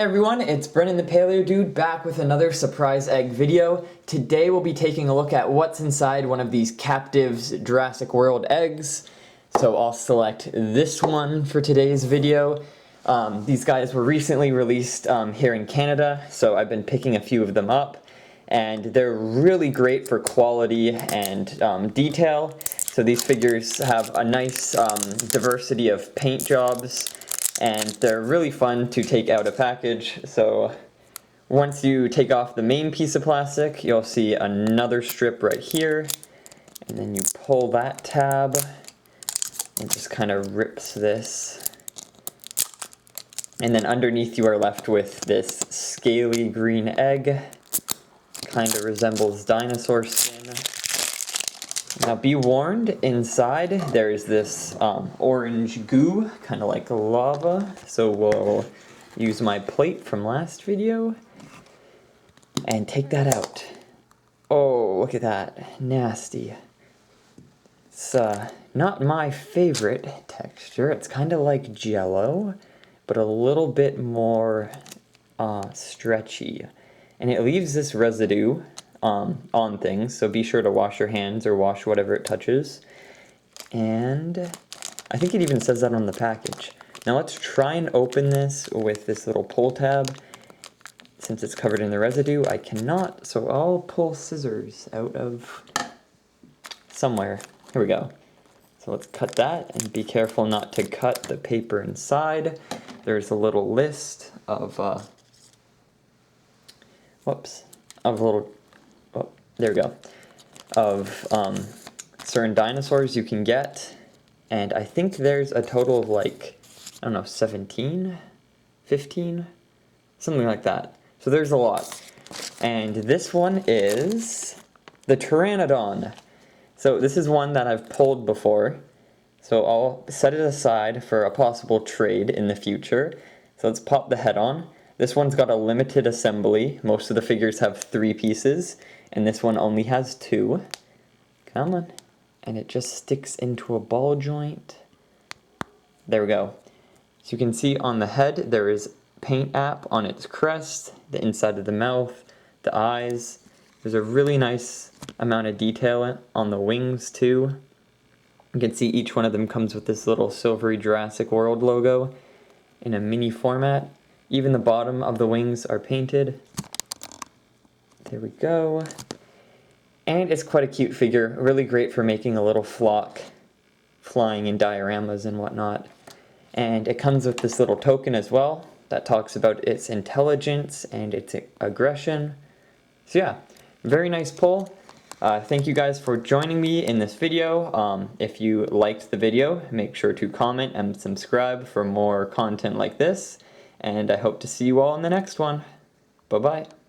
Everyone, it's Brennan the Paleo Dude back with another surprise egg video. Today we'll be taking a look at what's inside one of these Captivz Jurassic World eggs. So I'll select this one for today's video. These guys were recently released here in Canada, so I've been picking a few of them up. And they're really great for quality and detail. So these figures have a nice diversity of paint jobs. And they're really fun to take out a package. So once you take off the main piece of plastic, you'll see another strip right here. And then you pull that tab and just kind of rips this. And then underneath you are left with this scaly green egg. Kind of resembles dinosaur skin. Now be warned, inside there's this orange goo, kind of like lava, so we'll use my plate from last video and take that out. Oh, look at that, nasty. It's not my favorite texture. It's kind of like Jello, but a little bit more stretchy, and it leaves this residue on things, so be sure to wash your hands or wash whatever it touches. And I think it even says that on the package. Now let's try and open this with this little pull tab. Since it's covered in the residue, I cannot, so I'll pull scissors out of somewhere. Here we go. So let's cut that, and be careful not to cut the paper inside. There's a little list of there we go, of certain dinosaurs you can get, and I think there's a total of like, I don't know, 17, 15, something like that. So there's a lot. And this one is the Pteranodon. So this is one that I've pulled before, so I'll set it aside for a possible trade in the future. So let's pop the head on. This one's got a limited assembly. Most of the figures have 3 pieces, and this one only has 2. Come on. And it just sticks into a ball joint. There we go. So you can see on the head there is paint app on its crest, the inside of the mouth, the eyes. There's a really nice amount of detail on the wings too. You can see each one of them comes with this little silvery Jurassic World logo in a mini format. Even the bottom of the wings are painted. There we go. And it's quite a cute figure. Really great for making a little flock flying in dioramas and whatnot. And it comes with this little token as well that talks about its intelligence and its aggression. So yeah, very nice pull. Thank you guys for joining me in this video. If you liked the video, make sure to comment and subscribe for more content like this. And I hope to see you all in the next one. Bye-bye.